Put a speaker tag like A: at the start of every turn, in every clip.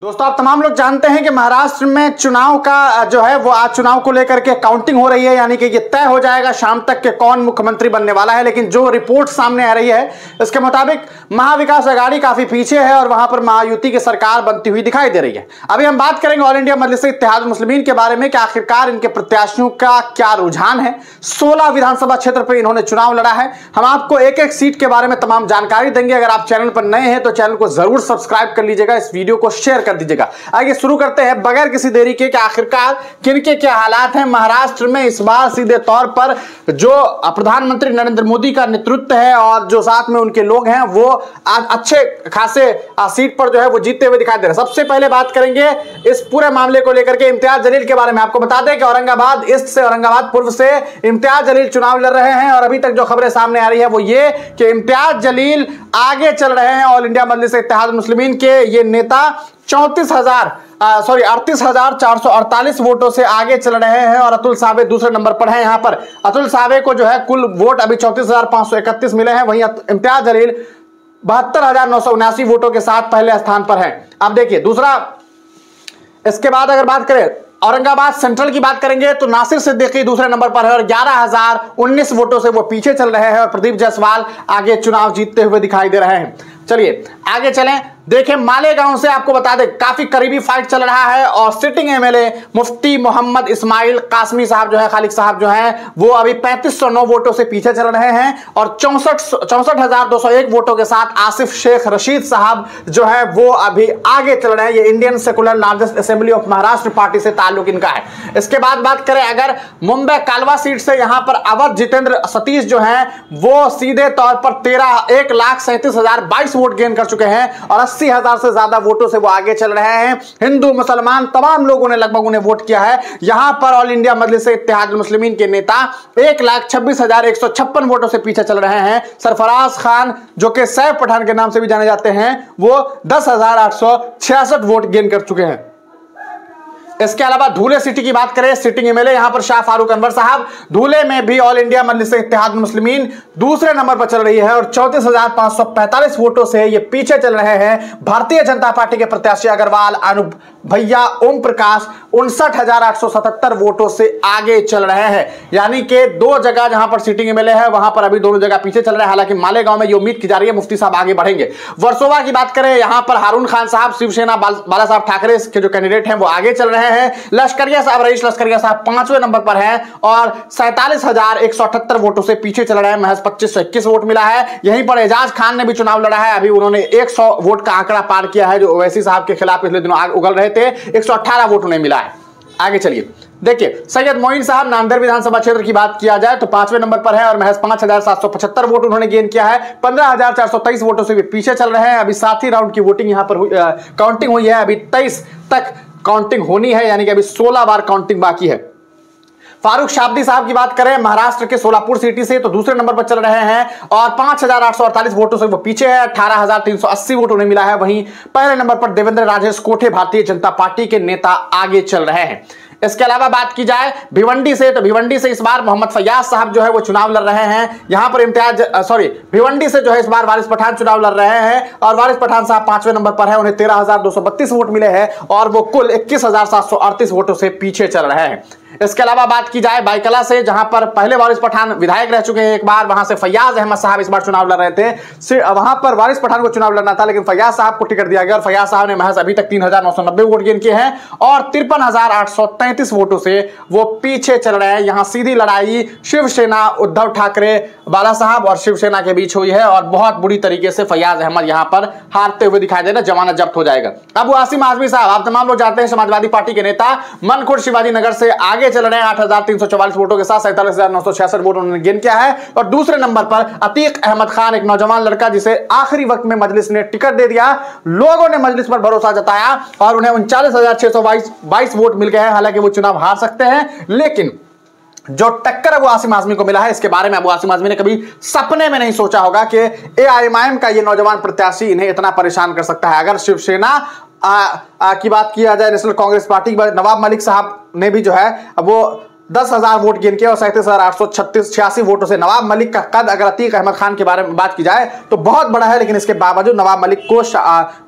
A: दोस्तों, आप तमाम लोग जानते हैं कि महाराष्ट्र में चुनाव का जो है वो आज चुनाव को लेकर के काउंटिंग हो रही है, यानी कि ये तय हो जाएगा शाम तक के कौन मुख्यमंत्री बनने वाला है। लेकिन जो रिपोर्ट सामने आ रही है इसके मुताबिक महाविकास आघाड़ी काफी पीछे है और वहां पर महायुति की सरकार बनती हुई दिखाई दे रही है। अभी हम बात करेंगे ऑल इंडिया मजलिस इत्तेहादुल मुस्लिमीन के बारे में कि आखिरकार इनके प्रत्याशियों का क्या रुझान है। 16 विधानसभा क्षेत्र पर इन्होंने चुनाव लड़ा है। हम आपको एक एक सीट के बारे में तमाम जानकारी देंगे। अगर आप चैनल पर नए हैं तो चैनल को जरूर सब्सक्राइब कर लीजिएगा, इस वीडियो को शेयर दीजिएगा। आगे शुरू करते हैं बगैर किसी देरी के कि आखिरकार किनके क्या हालात हैं महाराष्ट्र में इस बार। सीधे तौर पर जो प्रधानमंत्री नरेंद्र मोदी का नेतृत्व है और जो साथ में उनके लोग हैं वो आज अच्छे खासे सीट पर जो है वो जीतते हुए दिखाई दे रहे हैं। सबसे पहले बात करेंगे इस पूरे मामले को लेकर के इम्तियाज जलील के बारे में। आपको बता दें कि औरंगाबाद ईस्ट से, औरंगाबाद पूर्व से इम्तियाज जलील चुनाव लड़ रहे हैं और अभी तक जो खबरें सामने आ रही है वो ये कि इम्तियाज जलील आगे चल रहे हैं। ऑल इंडिया मजलिस इत्तेहादुल मुस्लिमीन के ये नेता 38,448 वोटों से आगे चल रहे हैं और अतुल सावे दूसरे नंबर पर हैं। यहां पर अतुल सावे को जो है कुल वोट अभी 34,531 मिले हैं, वहीं इम्तियाज जलील 72,979 वोटों के साथ पहले स्थान पर हैं। अब देखिए दूसरा, इसके बाद अगर बात करें औरंगाबाद सेंट्रल की बात करेंगे तो नासिर सिद्दीकी दूसरे नंबर पर है और 11,019 वोटों से वो पीछे चल रहे हैं और प्रदीप जायसवाल आगे चुनाव जीतते हुए दिखाई दे रहे हैं। चलिए आगे चलें, देखें मालेगांव से आपको बता दें काफी करीबी फाइट चल रहा है और सिटिंग एमएलए मुफ्ती मोहम्मद इस्माइल कासमी साहब जो है, खालिक साहब जो हैं वो अभी 3509 वोटों से पीछे चल रहे हैं और 64,201 वोटों के साथ आसिफ शेख रशीद साहब जो है वो अभी आगे चल रहे हैं। ये Indian secular largest assembly of Maharashtra party से ताल्लुक इनका है। इसके बाद बात करें अगर मुंबई कालवा सीट से, यहां पर अवध जितेंद्र सतीश जो है वो सीधे तौर पर 1,37,022 वोट गेन कर चुके हैं और 80,000 से ज्यादा वोटों से वो आगे चल रहे हैं। हिंदू मुसलमान तमाम लोगों ने लगभग उन्हें वोट किया है। यहां पर ऑल इंडिया मजलिस इत्तेहादुल मुस्लिमीन के नेता 1,26,156 वोटों से पीछे चल रहे हैं। सरफराज खान जो कि सैफ पठान के नाम से भी जाने जाते हैं वो 10,866 वोट गेन कर चुके हैं। इसके अलावा धूले सिटी की बात करें, सिटिंग एमएलए यहां पर शाह फारूक अनवर साहब, धूले में भी ऑल इंडिया मजलिस इत्तेहादुल मुस्लिमीन दूसरे नंबर पर चल रही है और 34,545 वोटों से ये पीछे चल रहे हैं भारतीय जनता पार्टी के प्रत्याशी अग्रवाल अनूप भैया ओम प्रकाश 59,877 वोटों से आगे चल रहे हैं। यानी कि दो जगह जहां पर सिटिंग एमएलए है वहां पर अभी दोनों जगह पीछे चल रहे हैं। हालांकि मालेगांव में ये उम्मीद की जा रही है मुफ्ती साहब आगे बढ़ेंगे। वर्सोवा की बात करें, यहां पर हारून खान साहब शिवसेना बाला साहब ठाकरे के जो कैंडिडेट हैं वो आगे चल रहे हैं। लश्करिया साहब, रईस लश्करिया साहब 5वें नंबर पर हैं और 47,178 वोटों से पीछे चल रहे हैं। महज 2521 वोट मिला है। यहीं पर एजाज खान ने भी चुनाव लड़ा है, अभी उन्होंने 100 वोट का आंकड़ा पार किया है जो ओवैसी साहब के खिलाफ पिछले दिनों उगल रहे थे। 118 वोट उन्हें मिला है। आगे चलिए देखिए, सैयद मोइन साहब नांदेड़ विधानसभा क्षेत्र की बात किया जाए तो 5वें नंबर पर है और महज 5,775 वोट उन्होंने गेन किया है। 15,423 वोटों से भी पीछे चल रहे हैं। अभी 7 राउंड की वोटिंग यहां पर काउंटिंग हुई है, अभी 23 तक काउंटिंग होनी है, यानी कि अभी 16 बार काउंटिंग बाकी है। फारूक शाब्दी साहब की बात करें महाराष्ट्र के सोलापुर सिटी से तो दूसरे नंबर पर चल रहे हैं और 5,848 वोटों से वो पीछे है। 18,380 वोट उन्हें मिला है। वहीं पहले नंबर पर देवेंद्र राजेश कोठे भारतीय जनता पार्टी के नेता आगे चल रहे हैं। इसके अलावा बात की जाए भिवंडी से तो भिवंडी से इस बार मोहम्मद फैयाज साहब जो है वो चुनाव लड़ रहे हैं। यहां पर भिवंडी से जो है इस बार वारिस पठान चुनाव लड़ रहे हैं और वारिस पठान साहब 5वें नंबर पर है। उन्हें 13,232 वोट मिले हैं और वो कुल 21,738 वोटों से पीछे चल रहे हैं। इसके अलावा बात की जाए बाइकला से, जहां पर पहले वारिस पठान विधायक रह चुके हैं एक बार, वहां से फैयाज अहमद साहब इस बार चुनाव लड़ रहे थे। वहां पर वारिस पठान को चुनाव लड़ना था लेकिन फैयाज साहब को टिकट दिया गया और फैयाज साहब ने महज अभी तक 3,990 वोट गेन किए हैं और 53,833 वोटों से वो पीछे चल रहे हैं। यहां सीधी लड़ाई शिवसेना उद्धव ठाकरे बाला साहब और शिवसेना के बीच हुई है और बहुत बुरी तरीके से फैयाज अहमद यहां पर हारते हुए दिखाई दे रहे हैं। जमानत जब्त हो जाएगा। अब आसिम आजमी साहब, आप तमाम लोग जानते हैं समाजवादी पार्टी के नेता, मनखुर्द शिवाजी नगर से आगे चल रहे हैं 8,344 वोटों के साथ। 47,966 वोट उन्होंने गेन किया है और दूसरे नंबर पर अतीक अहमद खान, एक नौजवान लड़का जिसे आखिरी वक्त में मजलिस ने टिकट दे दिया। लोगों ने मजलिस पर भरोसा जताया और उन्हें 39,622 वोट मिल गए हैं। हालांकि वो चुनाव हार सकते हैं लेकिन जो टक्कर अबू आसिम आजमी को मिला है इसके बारे में अबू आसिम आजमी ने कभी सपने में नहीं सोचा होगा कि एआईएमआईएम का ये नौजवान प्रत्याशी इन्हें इतना परेशान कर सकता है। अगर शिवसेना की बात किया जाए, नेशनल कांग्रेस पार्टी, नवाब मलिक साहब ने भी जो है वो 10,000 वोट गेन किया और 37,886 वोटों से। नवाब मलिक का कद अगर अतीक अहमद खान के बारे में बात की जाए तो बहुत बड़ा है, लेकिन इसके बावजूद नवाब मलिक को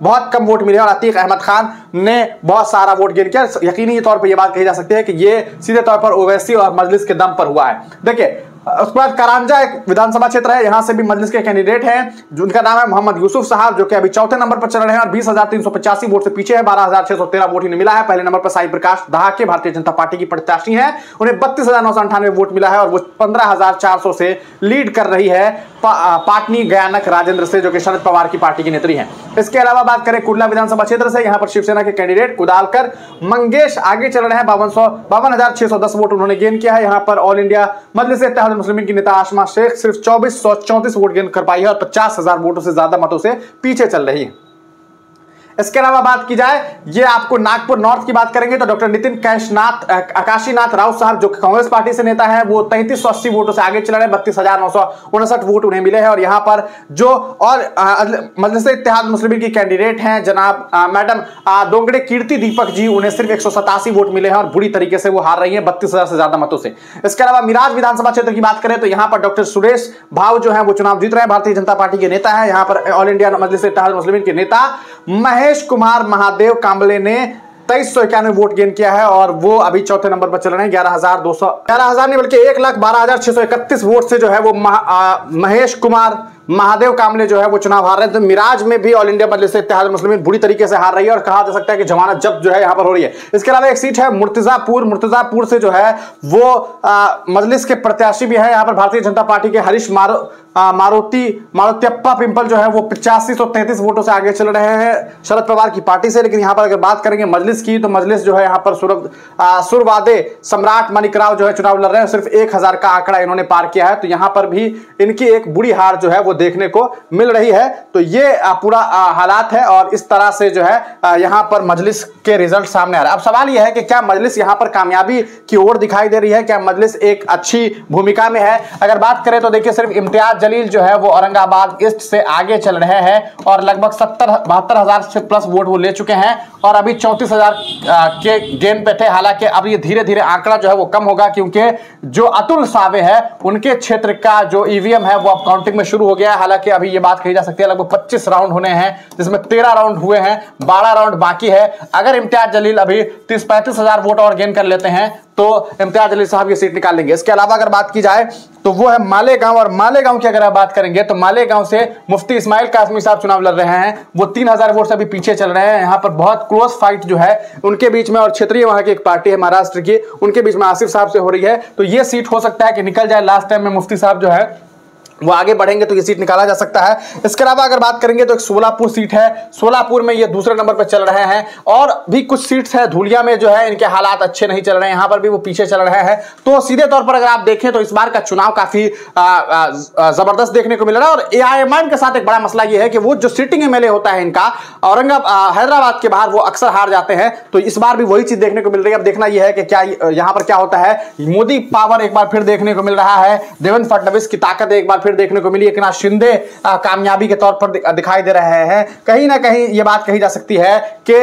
A: बहुत कम वोट मिले और अतीक अहमद खान ने बहुत सारा वोट गेन किया। यकीनी तौर पर यह बात कही जा सकती है कि यह सीधे तौर पर ओवैसी और मजलिस के दम पर हुआ है। देखिए, उसके बाद करांजा एक विधानसभा क्षेत्र है, यहां से भी मजलिस के कैंडिडेट हैं जिनका नाम है मोहम्मद यूसुफ साहब, जो कि अभी चौथे नंबर पर चल रहे हैं और 20,385 वोट से पीछे है। 12,613 वोट इन्हें मिला है। पहले नंबर पर साई प्रकाश दहाके भारतीय जनता पार्टी की प्रत्याशी हैं, उन्हें 32,998 वोट मिला है और वो 15,400 से लीड कर रही है पाटनी गयानक राजेंद्र से, जो कि शरद पवार की पार्टी की नेत्री हैं। इसके अलावा बात करें कुर्ला विधानसभा क्षेत्र से, यहां पर शिवसेना के कैंडिडेट कुदालकर मंगेश आगे चल रहे हैं। 52,610 वोट उन्होंने गेन किया है। यहां पर ऑल इंडिया मजलिस इत्तेहाद मुस्लिमीन की नेता आशमा शेख सिर्फ 2434 वोट गेन कर पाई है और 50,000 वोटों से ज्यादा मतों से पीछे चल रही है। इसके अलावा बात की जाए, ये आपको नागपुर नॉर्थ की बात करेंगे तो डॉक्टर नितिन आकाशीनाथ राउत साहब, जो कांग्रेस पार्टी से नेता है, वो 3380 वोटों से आगे चल रहे हैं। 32,959 वोट उन्हें मिले हैं। और यहां पर जो और मजलिस इत्तेहाद मुस्लिमीन की कैंडिडेट हैं जनाब मैडम दोंगड़े कीर्ति दीपक जी, उन्हें सिर्फ 187 वोट मिले हैं और बुरी तरीके से वो हार रही है 32,000 से ज्यादा मतों से। इसके अलावा मिराज विधानसभा क्षेत्र की बात करें तो यहां पर डॉक्टर सुरेश भाव जो है वो चुनाव जीत रहे हैं, भारतीय जनता पार्टी के नेता है। यहां पर ऑल इंडिया मजलिस इत्तेहाद मुस्लिमीन के नेता महेश कुमार महादेव कांबले ने 2391 वोट गेन किया है और वो अभी चौथे नंबर पर चल रहे हैं। 11,000 नहीं बल्कि 1,12,631 वोट से जो है वो महेश कुमार महादेव कामले जो है वो चुनाव हार रहे हैं। तो मिराज में भी ऑल इंडिया मजलिस इत्तेहाद मुस्लिमीन बुरी तरीके से हार रही है और कहा जा सकता है कि जमानत जब्त जो है यहां पर हो रही है। इसके अलावा एक सीट है मुर्तजापुर से जो है वो मजलिस के प्रत्याशी भी है। यहां पर भारतीय जनता पार्टी के हरीश मारुत्यप्पा पिंपल जो है वो 8533 वोटों से आगे चल रहे हैं शरद पवार की पार्टी से। लेकिन यहां पर अगर बात करेंगे मजलिस की तो मजलिस जो है यहां पर सुरवादे सम्राट मानिक राव जो है चुनाव लड़ रहे हैं, सिर्फ 1000 का आंकड़ा इन्होंने पार किया है। तो यहां पर भी इनकी एक बुरी हार जो है वो देखने को मिल रही है। तो ये पूरा हालात है और इस तरह से जो है यहां पर मजलिस के रिजल्ट सामने आ रहा है। अब सवाल यह है कि क्या मजलिस यहां पर कामयाबी की ओर दिखाई दे रही है, क्या मजलिस एक अच्छी भूमिका में है? अगर बात करें तो देखिए, सिर्फ इम्तियाज जलील जो है वो औरंगाबाद ईस्ट से आगे चल रहे हैं और लगभग 72,000 से प्लस वोट वो ले चुके हैं और अभी 34,000 के गेन पे थे। हालांकि अब ये धीरे धीरे आंकड़ा जो है वो कम होगा, क्योंकि जो अतुल सावे है उनके क्षेत्र का जो ईवीएम है वो अब काउंटिंग में शुरू हो गया है। हालांकि अभी ये बात कही जा सकती है लगभग 25 राउंड होने हैं, जिसमें 13 राउंड हुए हैं, 12 राउंड बाकी है। अगर इम्तियाज जलील अभी 30-35,000 वोट और गेन कर लेते हैं तो इम्तियाज जलील साहब ये सीट निकाल लेंगे। इसके अलावा अगर बात की जाए तो वो है मालेगांव, और मालेगांव की अगर आप बात करेंगे तो मालेगांव से मुफ्ती इस्माइल कासमी साहब चुनाव लड़ रहे हैं। वो 3000 वोट से अभी पीछे चल रहे हैं। यहाँ पर बहुत क्लोज फाइट जो है उनके बीच में, और क्षेत्रीय वहां की एक पार्टी है महाराष्ट्र की, उनके बीच में आसिफ साहब से हो रही है। तो ये सीट हो सकता है कि निकल जाए। लास्ट टाइम में मुफ्ती साहब जो है वो आगे बढ़ेंगे तो ये सीट निकाला जा सकता है। इसके अलावा अगर बात करेंगे तो एक सोलापुर सीट है, सोलापुर में ये दूसरे नंबर पर चल रहे हैं। और भी कुछ सीट्स है धुलिया में जो है इनके हालात अच्छे नहीं चल रहे हैं, यहां पर भी वो पीछे चल रहे हैं। तो सीधे तौर पर अगर आप देखें तो इस बार का चुनाव काफी जबरदस्त देखने को मिल रहा है। और एआईएमआईएम के साथ एक बड़ा मसला ये है कि वो जो सिटिंग एमएलए होता है इनका हैदराबाद के बाहर, वो अक्सर हार जाते हैं। तो इस बार भी वही चीज देखने को मिल रही है। अब देखना यह है कि क्या यहां पर क्या होता है। मोदी पावर एक बार फिर देखने को मिल रहा है, देवेंद्र फडणवीस की ताकत एक बार फिर देखने को मिली। एकनाथ शिंदे कामयाबी के तौर पर दिखाई दे रहे हैं। कहीं ना कहीं यह बात कही जा सकती है कि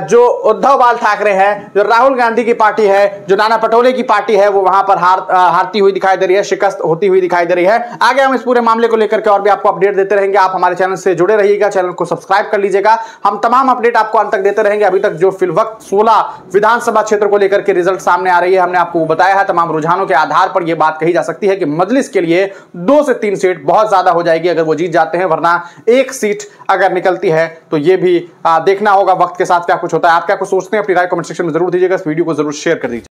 A: जो उद्धव बाल ठाकरे हैं, जो राहुल गांधी की पार्टी है, जो नाना पटोले की पार्टी है, वो वहां पर हारती हुई दिखाई दे रही है, शिकस्त होती हुई दिखाई दे रही है। आगे हम इस पूरे मामले को लेकर के और भी आपको अपडेट देते रहेंगे। आप हमारे चैनल से जुड़े रहिएगा, चैनल को सब्सक्राइब कर लीजिएगा। हम तमाम अपडेट आपको अंत तक देते रहेंगे। अभी तक जो फिलवक्त 16 विधानसभा क्षेत्र को लेकर के रिजल्ट सामने आ रही है, हमने आपको बताया है। तमाम रुझानों के आधार पर यह बात कही जा सकती है कि मजलिस के लिए 2 से 3 सीट बहुत ज्यादा हो जाएगी अगर वो जीत जाते हैं, वरना 1 सीट अगर निकलती है तो ये भी देखना होगा वक्त के साथ क्या कुछ होता है। आप क्या कुछ सोचते हैं, अपनी राय कमेंट सेक्शन में जरूर दीजिएगा। इस वीडियो को जरूर शेयर कर दीजिए।